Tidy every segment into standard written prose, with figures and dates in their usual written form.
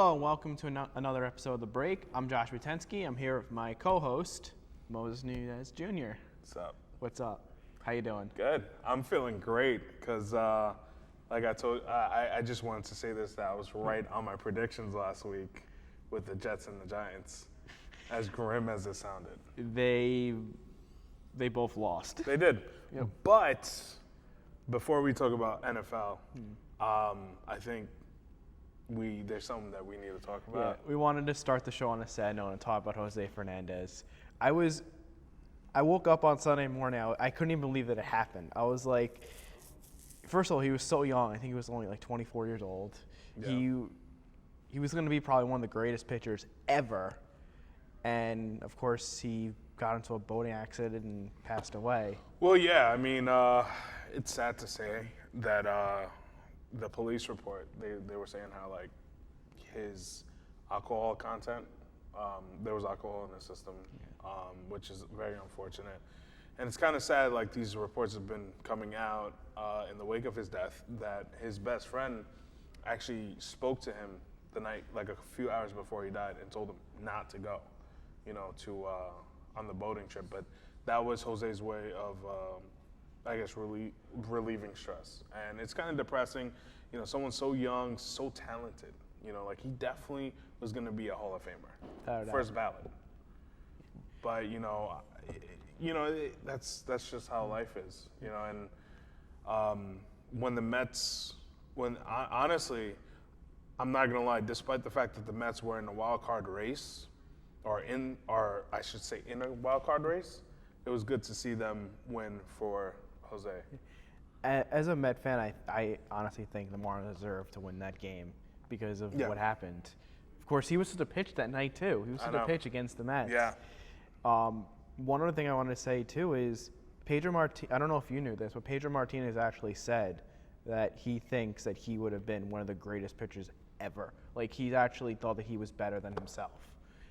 Hello and welcome to another episode of The Break. I'm Josh Witensky. I'm here with my co-host, Moses Nunez Jr. What's up? What's up? How you doing? Good. I'm feeling great because, like I told, I just wanted to say this, that I was right on my predictions last week with the Jets and the Giants. As grim as it sounded. They both lost. They did. Yep. But before we talk about NFL, I think there's something that we need to talk about. Yeah, we wanted to start the show on a sad note and talk about Jose Fernandez. I woke up on Sunday morning. I couldn't even believe that it happened. I was like, first of all, he was so young. I think he was only like 24 years old. Yeah. He was going to be probably one of the greatest pitchers ever. And, of course, he got into a boating accident and passed away. Well, yeah. I mean, it's sad to say that the police report, they were saying how, like, his alcohol content, there was alcohol in the system, which is very unfortunate. And it's kind of sad, like, these reports have been coming out in the wake of his death, that his best friend actually spoke to him the night, like a few hours before he died, and told him not to go, on the boating trip. But that was Jose's way of, I guess, relieving stress. And it's kind of depressing, someone so young, so talented, like he definitely was going to be a Hall of Famer, first ballot. But, that's just how life is, and when the Mets, honestly, I'm not going to lie, despite the fact that the Mets were in a wild card race, in a wild card race, it was good to see them win for Jose. As a Met fan, I honestly think the Marlins deserved to win that game because of what happened. Of course, he was supposed to pitch that night, too. He was supposed to pitch against the Mets. Yeah. One other thing I wanted to say, too, is Pedro Martinez, I don't know if you knew this, but Pedro Martinez actually said that he thinks that he would have been one of the greatest pitchers ever. Like, he actually thought that he was better than himself.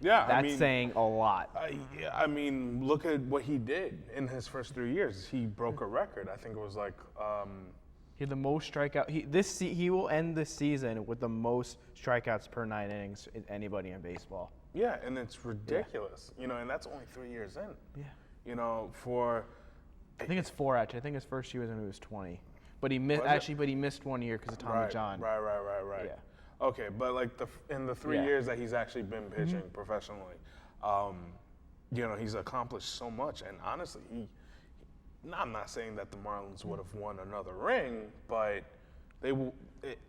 Yeah, That's saying a lot. I look at what he did in his first 3 years. He broke a record. I think it was like he had the most strikeout. He will end this season with the most strikeouts per 9 innings in anybody in baseball. Yeah, and it's ridiculous. And that's only 3 years in. Yeah. I think it's 4 actually. I think his first year was when he was 20. But he missed 1 year because of Tommy John. Right. Yeah. Okay, but like in the 3 years that he's actually been pitching professionally, he's accomplished so much. And honestly, I'm not saying that the Marlins would have won another ring, but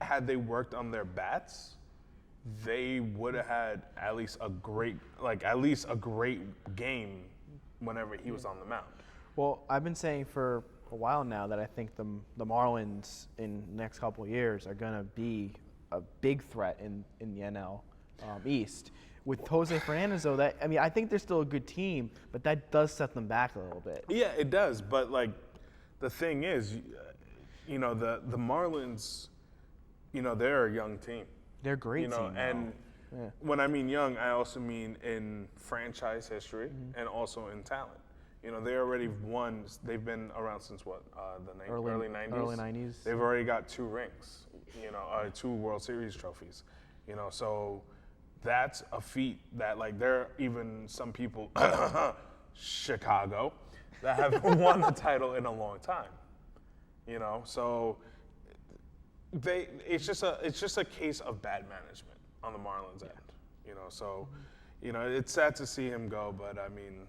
had they worked on their bats, they would have had at least a great game whenever he was on the mound. Well, I've been saying for a while now that I think the Marlins in the next couple of years are going to be a big threat in the NL East. With Jose Fernandez, though, I think they're still a good team, but that does set them back a little bit. Yeah, it does. But like, the thing is, the Marlins, they're a young team. They're a great team. And when I mean young, I also mean in franchise history and also in talent. They already won. They've been around since what? The early 90s? Early 90s. They've already got 2 rings, 2 World Series trophies. So that's a feat that, like, there are even some people, Chicago, that have won the title in a long time. So it's just a case of bad management on the Marlins end. So it's sad to see him go, but I mean,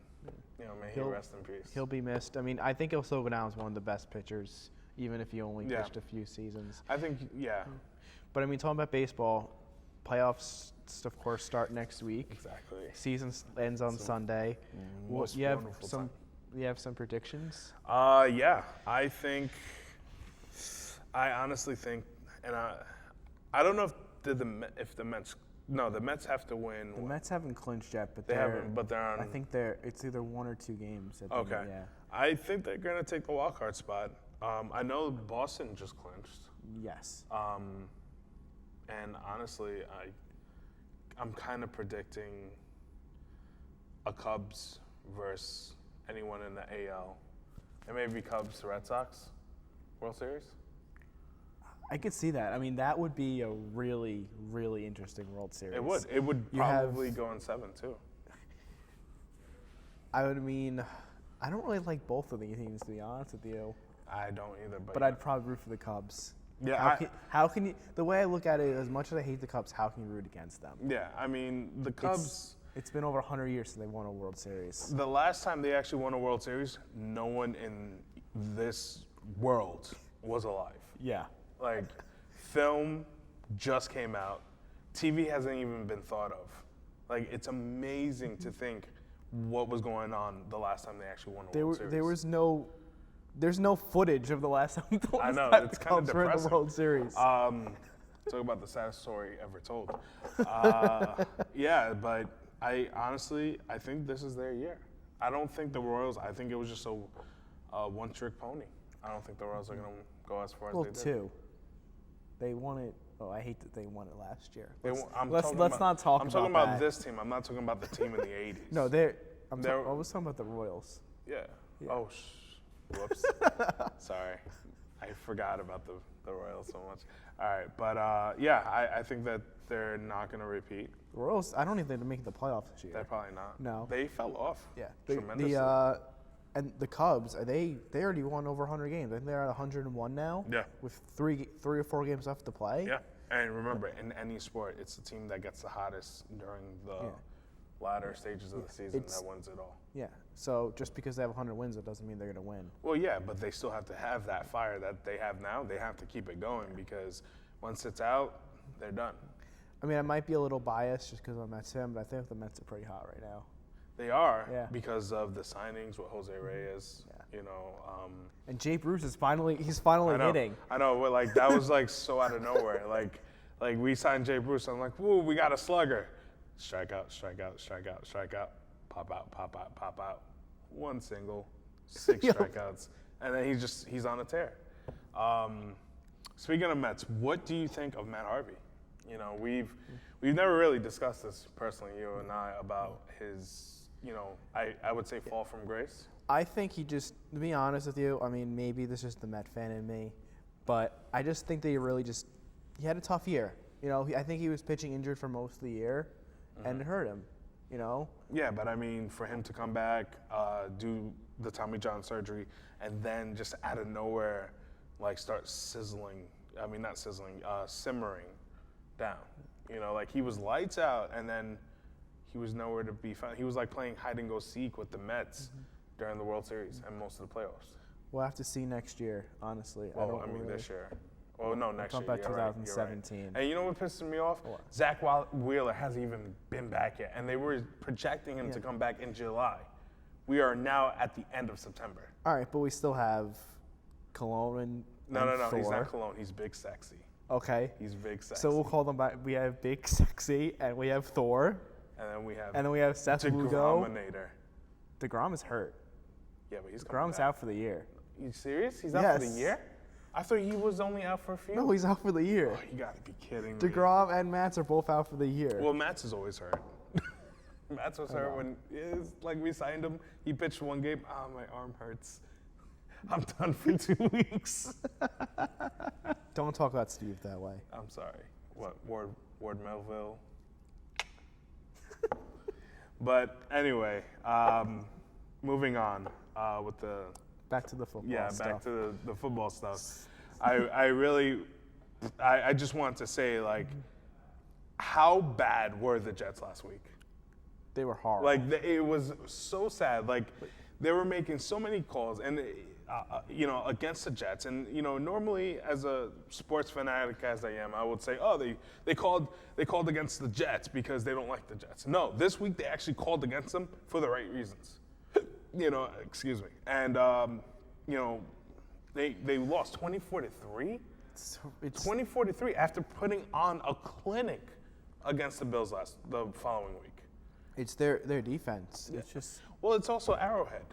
may he rest in peace. He'll be missed. I mean, I think he'll still go down as one of the best pitchers, even if he only pitched a few seasons. I think, yeah. But I mean, talking about baseball, playoffs, of course, start next week. Exactly. Season ends on Sunday. You have some predictions? Yeah. I honestly think, and I don't know if the Mets. No, the Mets have to win. The Mets haven't clinched yet, but they haven't. But they're on. I think it's either 1 or 2 games. Okay. Yeah. I think they're gonna take the wild card spot. I know Boston just clinched. Yes. And honestly, I'm kind of predicting a Cubs versus anyone in the AL. It may be Cubs, Red Sox, World Series. I could see that. I mean, that would be a really, really interesting World Series. It would. It would You have- probably go in 7 too. I mean, I don't really like both of these teams, to be honest with you. I don't either, But I'd probably root for the Cubs. Yeah, How can you? The way I look at it, as much as I hate the Cubs, how can you root against them? yeah. I mean, the Cubs. It's been over 100 years since they won a World Series. The last time they actually won a World Series, no one in this world was alive. Yeah. Like, film just came out. TV hasn't even been thought of. Like, it's amazing to think what was going on the last time they actually won a World Series. There's no footage of the last time I know, the it's kinda Cubs were in the depressing. World Series. Talk about the saddest story ever told. Yeah, but I think this is their year. I don't think the Royals, I think it was just a one-trick pony. I don't think the Royals are going to go as far as they did. Two. They won it. Oh, I hate that they won it last year. Let's not talk I'm talking about about that. this team. I'm not talking about the team in the 80s. No, I was talking about the Royals. Yeah. Oh, whoops. Sorry. I forgot about the Royals so much. All right. But, yeah, I think that they're not going to repeat. The Royals, I don't even think they're making the playoffs this year. They're probably not. No. They fell off. Yeah. Tremendously. And the Cubs, they already won over 100 games. I think they're at 101 now. Yeah. With three or four games left to play. Yeah. And remember, in any sport, it's the team that gets the hottest during the latter stages of the season that wins it all. Yeah. So just because they have 100 wins, it doesn't mean they're going to win. Well, yeah, but they still have to have that fire that they have now. They have to keep it going because once it's out, they're done. I mean, I might be a little biased just because I'm a Mets fan, but I think the Mets are pretty hot right now. They are because of the signings with Jose Reyes. Yeah. You know. And Jay Bruce is finally I know, hitting. I know, but like that was like so out of nowhere. Like we signed Jay Bruce. I'm like, woo, we got a slugger. Strike out, strike out, strike out, strike out. Pop out, pop out, pop out. One single, 6 strikeouts, and then he's on a tear. Speaking of Mets, what do you think of Matt Harvey? You know, we've never really discussed this personally, you and I, about his, you know, I would say fall from grace. I think he just, to be honest with you, I mean, maybe this is the Met fan in me, but I just think that he had a tough year. You know, I think he was pitching injured for most of the year, and it hurt him, you know? Yeah, but I mean, for him to come back, do the Tommy John surgery, and then just out of nowhere, like start simmering down. You know, like he was lights out, and then he was nowhere to be found. He was like playing hide and go seek with the Mets during the World Series and most of the playoffs. We'll have to see next year, honestly. Well, this year. Well, no, next year. I'm talking about You're 2017. Right. And you know what pisses me off? What? Zach Wheeler hasn't even been back yet, and they were projecting him to come back in July. We are now at the end of September. All right, but we still have Cologne and No, Thor. he's not Cologne. He's Big Sexy. Okay. He's Big Sexy. So we'll call them back. We have Big Sexy, and we have Thor, and then we have Seth Lugo. DeGrom is hurt. Yeah, but he's coming DeGrom's back. out for the year. You serious? He's out for the year? I thought he was only out for a few. No, he's out for the year. Oh, you got to be kidding me. DeGrom and Mats are both out for the year. Well, Mats is always hurt. Mats was hurt when we signed him. He pitched one game. Oh, my arm hurts. I'm done for 2 weeks. Don't talk about Steve that way. I'm sorry. What, Ward Melville? But anyway, moving on with the... Back to the football stuff. Back to the football stuff. I just want to say, like, how bad were the Jets last week? They were horrible. Like, it was so sad. Like, they were making so many calls, and against the Jets. And normally, as a sports fanatic as I am, I would say, oh, they called against the Jets because they don't like the Jets. No, this week they actually called against them for the right reasons. Excuse me. And they lost 24-3. 24-3 after putting on a clinic against the Bills the following week. It's their defense. It's just it's also Arrowhead.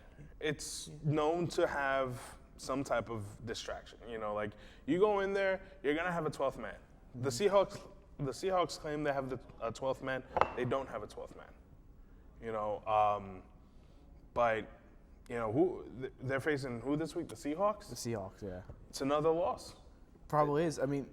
It's known to have some type of distraction. Like you go in there, you're gonna have a 12th man. The Seahawks claim they have a 12th man. They don't have a 12th man. But who they're facing? Who this week? The Seahawks. the Seahawks, yeah. It's another loss. Probably is. I mean,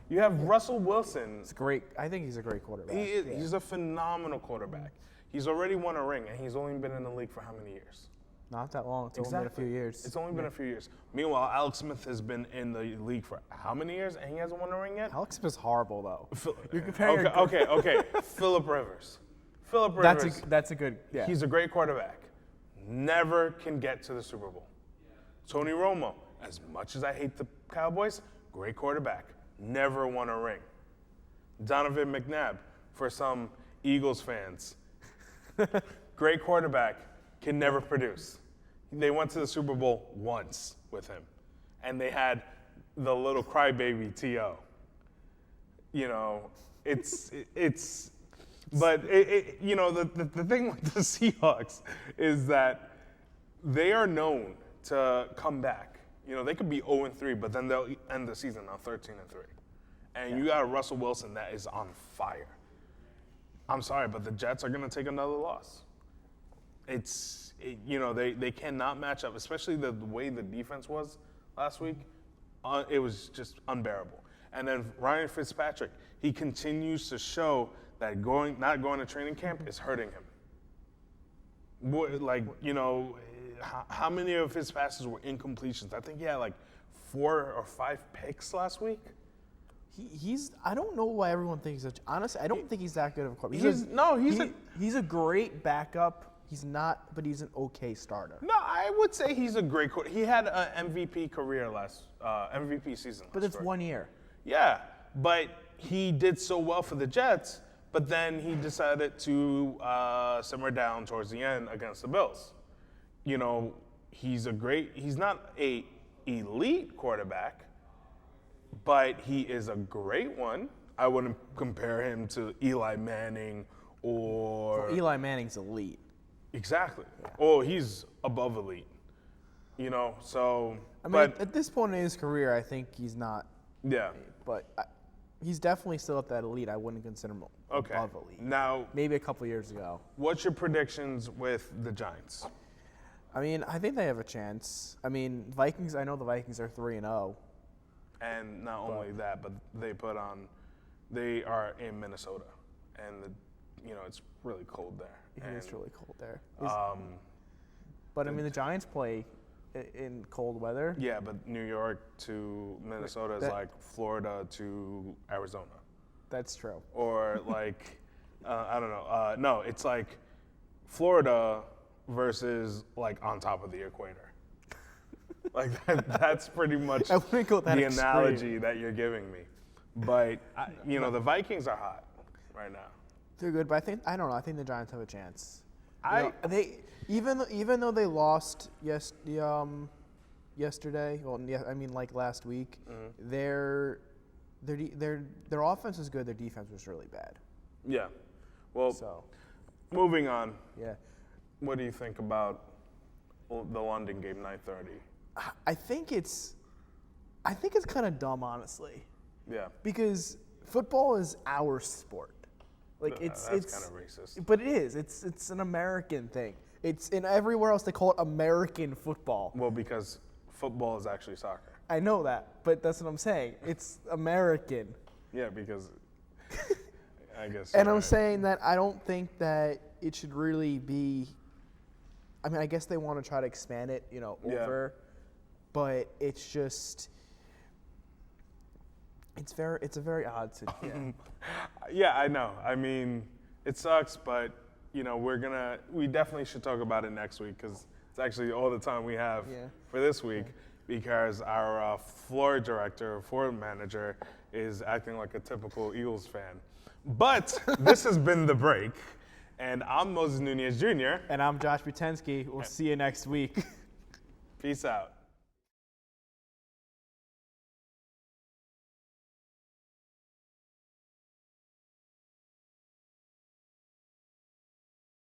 You have Russell Wilson. it's great. I think he's a great quarterback. He's a phenomenal quarterback. He's already won a ring, and he's only been in the league for how many years? Not that long. It's only been a few years. It's only been a few years. Meanwhile, Alex Smith has been in the league for how many years, and he hasn't won a ring yet? Alex Smith's horrible, though. You're Okay, comparing. okay. Phillip Rivers. Phillip Rivers. That's a good. Yeah. He's a great quarterback. Never can get to the Super Bowl. Tony Romo, as much as I hate the Cowboys, great quarterback. Never won a ring. Donovan McNabb, for some Eagles fans, great quarterback, can never produce. They went to the Super Bowl once with him, and they had the little crybaby T.O. You know, but the thing with the Seahawks is that they are known to come back. You know, they could be 0-3, but then they'll end the season on 13-3. And you got a Russell Wilson that is on fire. I'm sorry, but the Jets are going to take another loss. They cannot match up, especially the way the defense was last week. It was just unbearable. And then Ryan Fitzpatrick, he continues to show that not going to training camp is hurting him. How many of his passes were incompletions? I think he had like 4 or 5 picks last week. I don't know why everyone thinks that. Honestly, I don't think he's that good of a quarterback. He's a great backup. He's not, but he's an okay starter. No, I would say he's a great quarterback. He had an MVP career MVP season. But it's 1 year. Yeah, but he did so well for the Jets, but then he decided to simmer down towards the end against the Bills. You know, he's not a elite quarterback, but he is a great one. I wouldn't compare him to Eli Manning or... Well, Eli Manning's elite. Exactly. Yeah. Oh, he's above elite. You know, so... I mean, at this point in his career, I think he's not... Yeah. But he's definitely still at that elite. I wouldn't consider him above elite. Now... Maybe a couple years ago. What's your predictions with the Giants? I mean, I think they have a chance. I mean, Vikings, I know the Vikings are 3-0. And not only that, but they are in Minnesota. And, it's really cold there. It's really cold there. But, I mean, the Giants play in cold weather. Yeah, but New York to Minnesota is like Florida to Arizona. That's true. Or like, I don't know. No, it's like Florida versus like on top of the equator. Like that's pretty much the analogy that you're giving me. But the Vikings are hot right now. They're good, but I don't know. I think the Giants have a chance. Even though they lost yesterday. Well, yeah, I mean like last week. Mm-hmm. Their offense is good. Their defense was really bad. Yeah. Well, moving on. Yeah. What do you think about the London game, 9:30? I think it's kind of dumb, honestly. Yeah. Because football is our sport. Like it's kind of racist. But it is. It's an American thing. It's in everywhere else they call it American football. Well, because football is actually soccer. I know that, but that's what I'm saying. It's American. Yeah, because I guess. And I'm saying that I don't think that it should really be. I mean, I guess they want to try to expand it, over, but it's just. It's a very odd situation. Yeah, I know. I mean, it sucks, but we definitely should talk about it next week because it's actually all the time we have for this week because our floor manager is acting like a typical Eagles fan. But this has been The Break, and I'm Moses Nunez Jr. And I'm Josh Butensky. We'll see you next week. Peace out.